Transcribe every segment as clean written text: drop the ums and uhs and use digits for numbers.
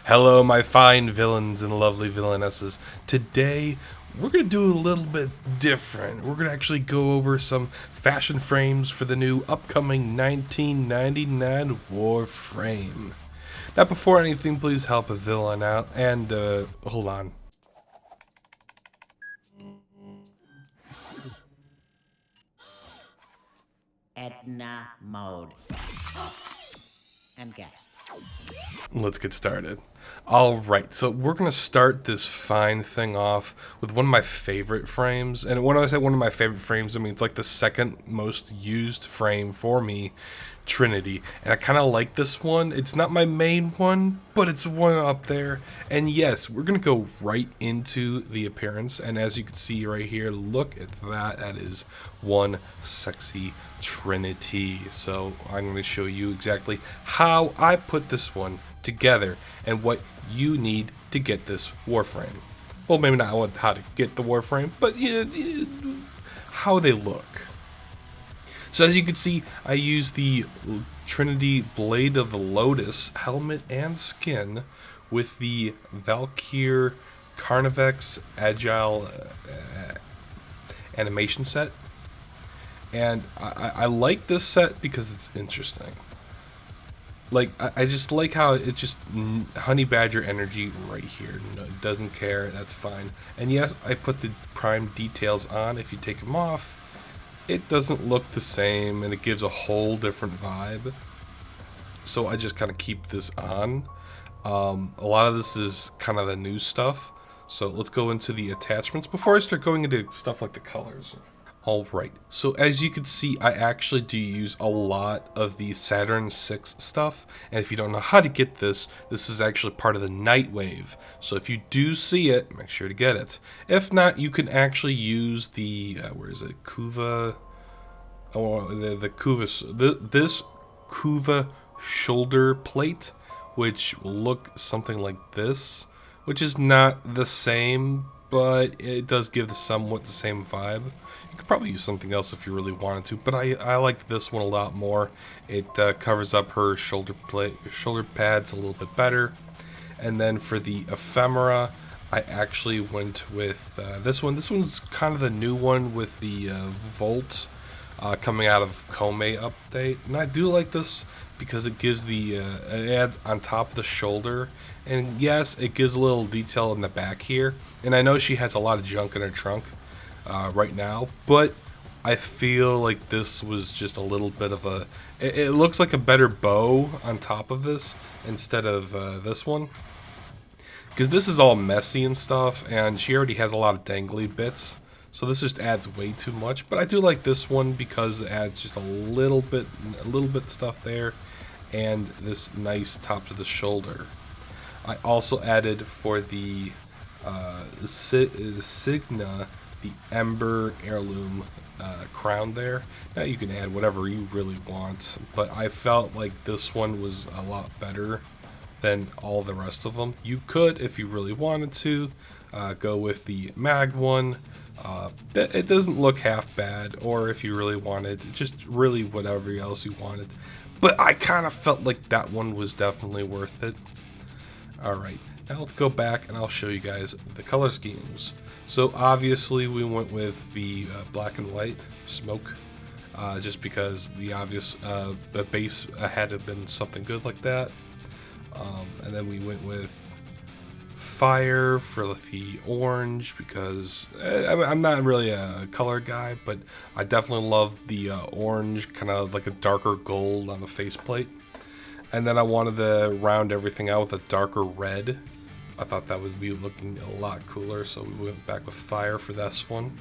Hello, my fine villains and lovely villainesses. Today, we're going to do a little bit different. We're going to actually go over some fashion frames for the new upcoming 1999 Warframe. Now, before anything, please help a villain out and, hold on. Edna mode. And guess. Let's get started. Alright, so we're going to start this fine thing off with one of my favorite frames. And when I say one of my favorite frames, I mean it's like the second most used frame for me, Trinity. And I kind of like this one. It's not my main one, but it's one up there. And yes, we're going to go right into the appearance. And as you can see right here, look at that. That is one sexy Trinity. So I'm going to show you exactly how I put this one together and what you need to get this Warframe. Well, maybe not how to get the Warframe, but how they look. So as you can see, I use the Trinity Blade of the Lotus helmet and skin with the Valkyr Carnivex Agile animation set. And I like this set because it's interesting. Like, I just like how it just honey badger energy right here. No, it doesn't care, that's fine. And yes, I put the prime details on. If you take them off, it doesn't look the same and it gives a whole different vibe. So I just kind of keep this on. A lot of this is kind of the new stuff. So let's go into the attachments before I start going into stuff like the colors. Alright, so as you can see, I actually do use a lot of the Saturn 6 stuff, and if you don't know how to get this, this is actually part of the Nightwave, so if you do see it, make sure to get it. If not, you can actually use the, where is it, Kuva, the Kuva, this Kuva shoulder plate, which will look something like this, which is not the same, but it does give somewhat the same vibe. You could probably use something else if you really wanted to, but I like this one a lot more. It covers up her shoulder pads a little bit better. And then for the ephemera, I actually went with this one. This one's kind of the new one with the Volt coming out of Kome update. And I do like this because it gives the, it adds on top of the shoulder. And yes, it gives a little detail in the back here. And I know she has a lot of junk in her trunk right now, but I feel like this was just a little bit of a, it looks like a better bow on top of this instead of this one. Because this is all messy and stuff, and she already has a lot of dangly bits. So this just adds way too much, but I do like this one because it adds just a little bit stuff there, and this nice top to the shoulder. I also added for the Signa, the Ember Heirloom crown there. Now you can add whatever you really want, but I felt like this one was a lot better than all the rest of them. You could, if you really wanted to, go with the mag one. It doesn't look half bad, or if you really wanted, just really whatever else you wanted. But I kind of felt like that one was definitely worth it. Alright, now let's go back and I'll show you guys the color schemes. So obviously we went with the black and white smoke, just because the obvious the base had to have been something good like that. And then we went with fire for the orange because I'm not really a color guy, but I definitely love the orange, kind of like a darker gold on the faceplate. And then I wanted to round everything out with a darker red. I thought that would be looking a lot cooler, so we went back with fire for this one.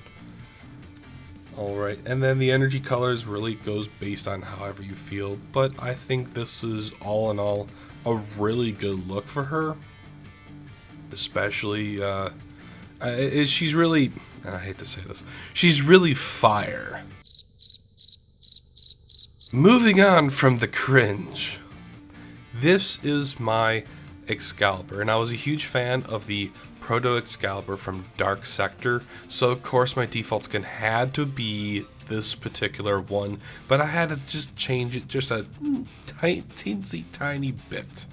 Alright, and then the energy colors really goes based on however you feel, but I think this is all in all a really good look for her. Especially, she's really, and I hate to say this, she's really fire. Moving on from the cringe. This is my Excalibur, and I was a huge fan of the Proto Excalibur from Dark Sector, so of course my default skin had to be this particular one, but I had to just change it just a teensy tiny bit.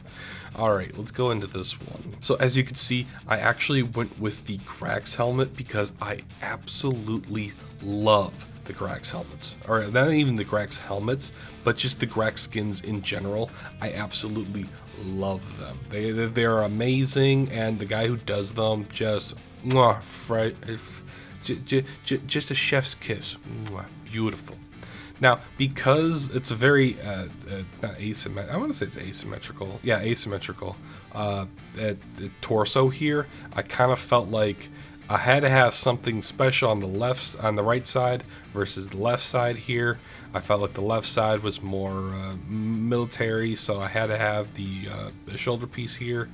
Alright, let's go into this one. So as you can see, I actually went with the Grax helmet because I absolutely love the Grax helmets. Or not even the Grax helmets, but just the Grax skins in general. I absolutely love them. They're amazing, and the guy who does them just just a chef's kiss. Beautiful. Now, because it's a very, not asymmetrical, I want to say it's asymmetrical. Yeah, asymmetrical. The torso here, I kind of felt like I had to have something special on the right side versus the left side here. I felt like the left side was more military, so I had to have the shoulder piece here.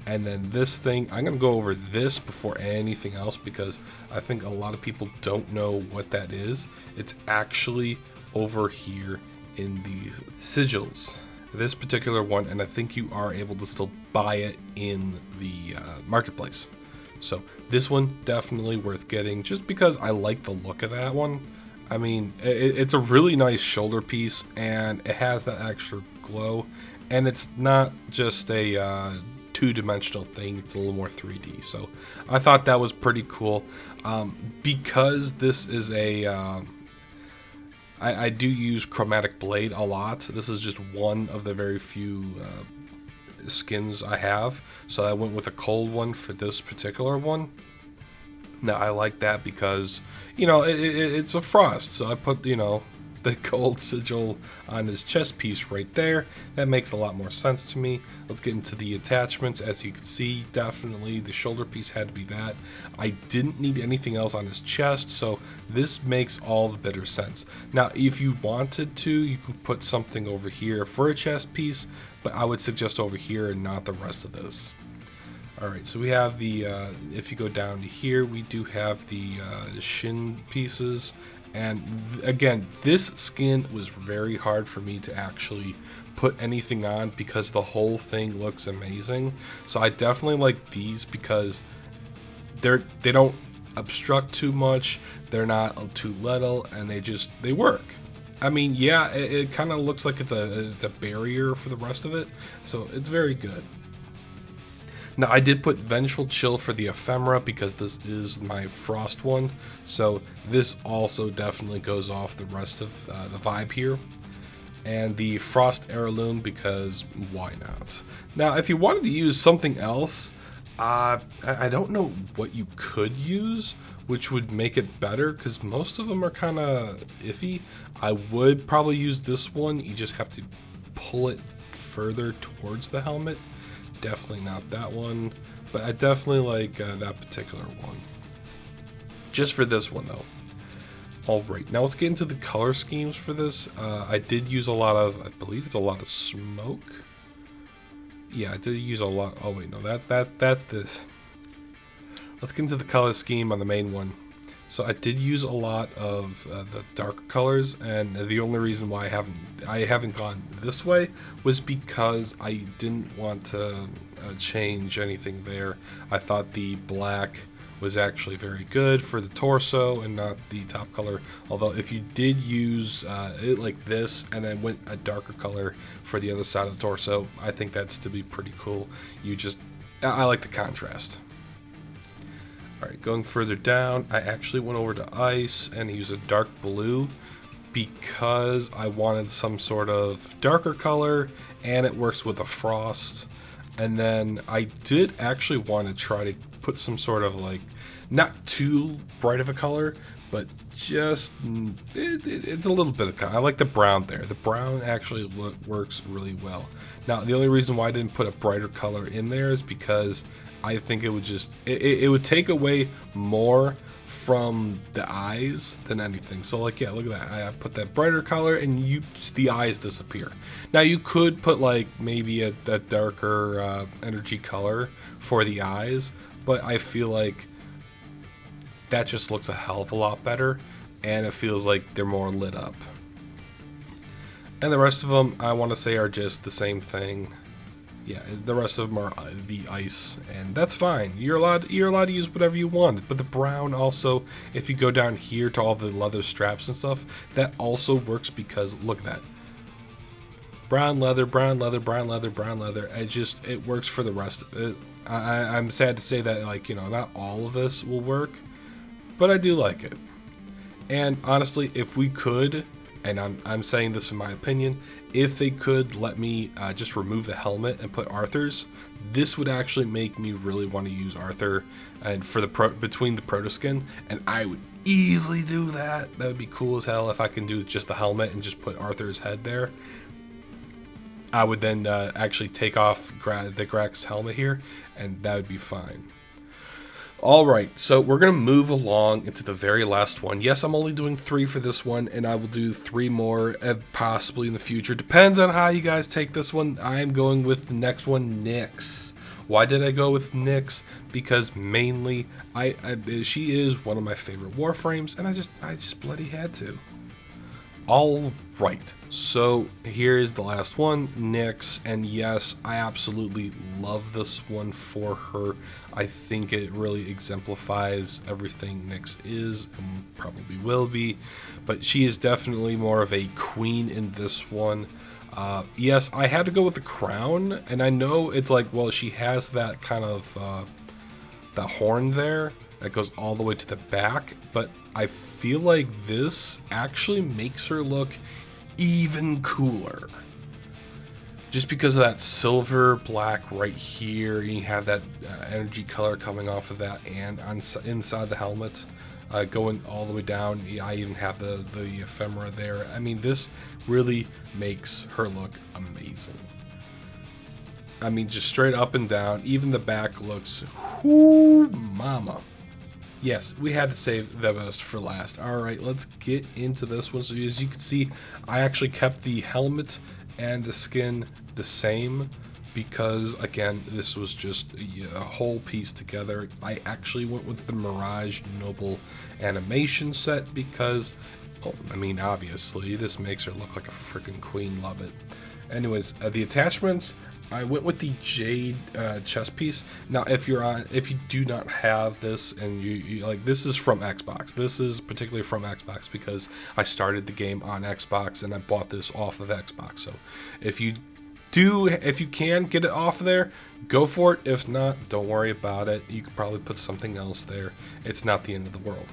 And then this thing, I'm going to go over this before anything else because I think a lot of people don't know what that is. It's actually over here in the sigils, this particular one, and I think you are able to still buy it in the marketplace. So this one definitely worth getting just because I like the look of that one. I mean, it's a really nice shoulder piece, and it has that extra glow, and it's not just a two-dimensional thing, it's a little more 3D. So I thought that was pretty cool. Because this is a I do use chromatic blade a lot. This is just one of the very few skins I have, so I went with a cold one for this particular one. Now I like that because, you know, it's a frost, so I put, you know, the gold sigil on his chest piece right there. That makes a lot more sense to me. Let's get into the attachments. As you can see, definitely the shoulder piece had to be that. I didn't need anything else on his chest, so this makes all the better sense. Now, if you wanted to, you could put something over here for a chest piece, but I would suggest over here and not the rest of this. Alright, so we have the, if you go down to here, we do have the shin pieces. And again, this skin was very hard for me to actually put anything on because the whole thing looks amazing. So I definitely like these because they don't obstruct too much, they're not too little, and they work. I mean, yeah, it kind of looks like it's a barrier for the rest of it, so it's very good. Now, I did put Vengeful Chill for the ephemera because this is my frost one, so this also definitely goes off the rest of the vibe here. And the frost heirloom because why not? Now, if you wanted to use something else, I don't know what you could use, which would make it better because most of them are kind of iffy. I would probably use this one. You just have to pull it further towards the helmet. Definitely not that one, but I definitely like that particular one. Just for this one though. Alright, now let's get into the color schemes for this. I did use a lot of, I believe it's a lot of smoke. Yeah, I did use a lot. Oh wait, no, that's this. Let's get into the color scheme on the main one. So I did use a lot of the darker colors, and the only reason why I haven't gone this way was because I didn't want to change anything there. I thought the black was actually very good for the torso and not the top color. Although if you did use it like this and then went a darker color for the other side of the torso, I think that's to be pretty cool. I like the contrast. Alright, going further down, I actually went over to ice and used a dark blue because I wanted some sort of darker color and it works with a frost. And then I did actually want to try to put some sort of like, not too bright of a color, but just, it's a little bit of color. I like the brown there. The brown actually works really well. Now, the only reason why I didn't put a brighter color in there is because I think it would just, it would take away more from the eyes than anything. So like, yeah, look at that. I put that brighter color and the eyes disappear. Now you could put like maybe a darker energy color for the eyes, but I feel like that just looks a hell of a lot better and it feels like they're more lit up. And the rest of them, I want to say, are just the same thing. Yeah, the rest of them are the ice, and that's fine. You're allowed to use whatever you want. But the brown also, if you go down here to all the leather straps and stuff, that also works because look at that. Brown leather, brown leather, brown leather, brown leather. It works for the rest of it. I'm sad to say that, like, you know, not all of this will work, but I do like it. And honestly, if we could, and I'm saying this in my opinion, if they could let me just remove the helmet and put Arthur's, this would actually make me really want to use Arthur and for the between the proto skin, and I would easily do that. That would be cool as hell if I can do just the helmet and just put Arthur's head there. I would then actually take off the Grax helmet here, and that would be fine. Alright, so we're going to move along into the very last one. Yes, I'm only doing 3 for this one, and I will do 3 more possibly in the future. Depends on how you guys take this one. I am going with the next one, Nyx. Why did I go with Nyx? Because mainly, she is one of my favorite Warframes, and I just bloody had to. All right, so here is the last one, Nyx, and yes, I absolutely love this one for her. I think it really exemplifies everything Nyx is and probably will be, but she is definitely more of a queen in this one. Yes, I had to go with the crown, and I know it's like, well, she has that kind of the horn there that goes all the way to the back, but I feel like this actually makes her look even cooler. Just because of that silver black right here, you have that energy color coming off of that, and inside the helmet, going all the way down. I even have the ephemera there. I mean, this really makes her look amazing. I mean, just straight up and down. Even the back looks, whoo, mama. Yes, we had to save the best for last. Alright, let's get into this one. So as you can see, I actually kept the helmet and the skin the same because, again, this was just a whole piece together. I actually went with the Mirage Noble animation set because, well, I mean, obviously, this makes her look like a freaking queen. Love it. Anyways, the attachments, I went with the Jade chest piece. Now, if you do not have this, and you like, this is from Xbox. This is particularly from Xbox because I started the game on Xbox and I bought this off of Xbox. So, if you can get it off there, go for it. If not, don't worry about it. You could probably put something else there. It's not the end of the world.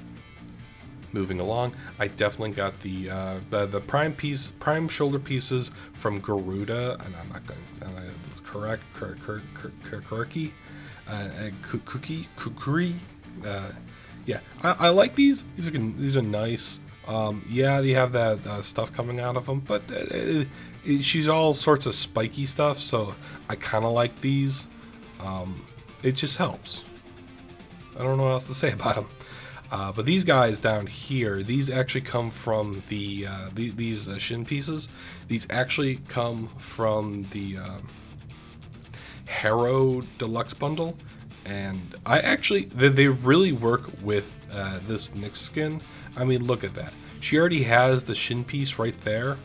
Moving along, I definitely got the prime shoulder pieces from Garuda, and I'm not going to correct Kukuri. Yeah, I like these. These are nice. Yeah, they have that stuff coming out of them, but she's all sorts of spiky stuff, so I kind of like these. It just helps. I don't know what else to say about them. But these guys down here, these actually come from these shin pieces. These actually come from the Harrow Deluxe Bundle, and they really work with this Nyx skin. I mean, look at that. She already has the shin piece right there,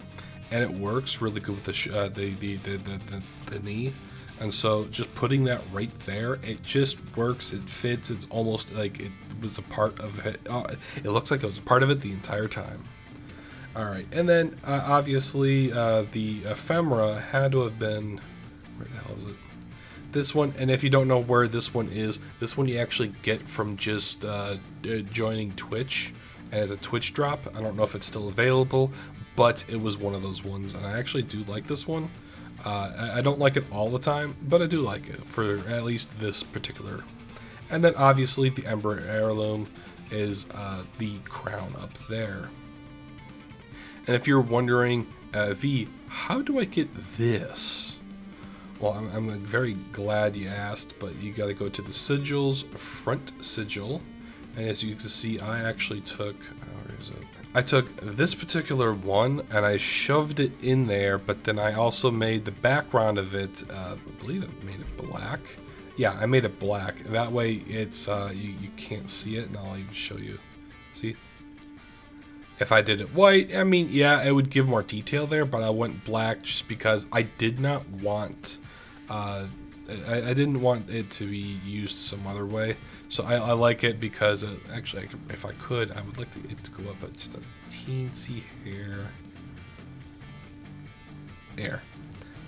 and it works really good with the knee. And so just putting that right there, it just works, it fits, it's almost like it was a part of it. It looks like it was a part of it the entire time. Alright, and then obviously the ephemera had to have been, where the hell is it? This one, and if you don't know where this one is, this one you actually get from just joining Twitch, and it's a Twitch drop. I don't know if it's still available, but it was one of those ones, and I actually do like this one. I don't like it all the time, but I do like it for at least this particular. And then obviously the Ember Heirloom is the crown up there. And if you're wondering, V, how do I get this? Well, I'm very glad you asked, but you got to go to the sigils, front sigil. And as you can see, I actually took, where is it? I took this particular one and I shoved it in there, but then I also made the background of it, I believe I made it black. Yeah, I made it black. That way it's, you can't see it, and I'll even show you. See? If I did it white, I mean, yeah, it would give more detail there, but I went black just because I did not want I didn't want it to be used some other way, so I like it because actually, if I could, I would like it to go up at just a teensy hair. There.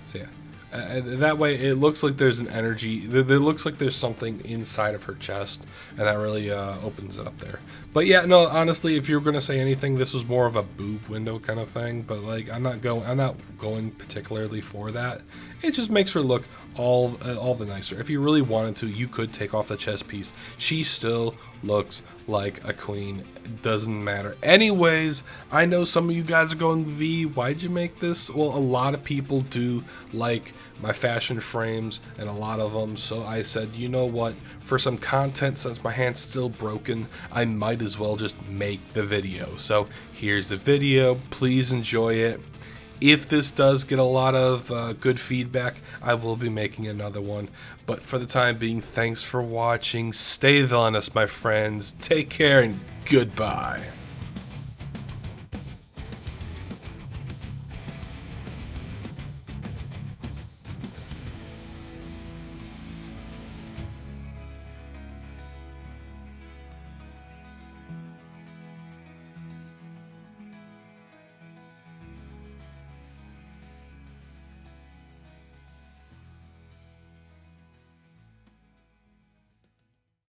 So yeah. That way it looks like there's an energy, it looks like there's something inside of her chest, and that really opens it up there. But yeah, no, honestly, if you're going to say anything, this was more of a boob window kind of thing, but like I'm not going particularly for that. It just makes her look all the nicer. If you really wanted to, you could take off the chest piece. She still looks like a queen. It doesn't matter. Anyways, I know some of you guys are going, V, why'd you make this? Well, a lot of people do like my fashion frames, and a lot of them, so I said, you know what, for some content, since my hand's still broken, I might as well just make the video. So here's the video. Please enjoy it. If this does get a lot of good feedback, I will be making another one. But for the time being, thanks for watching. Stay villainous, my friends. Take care and goodbye.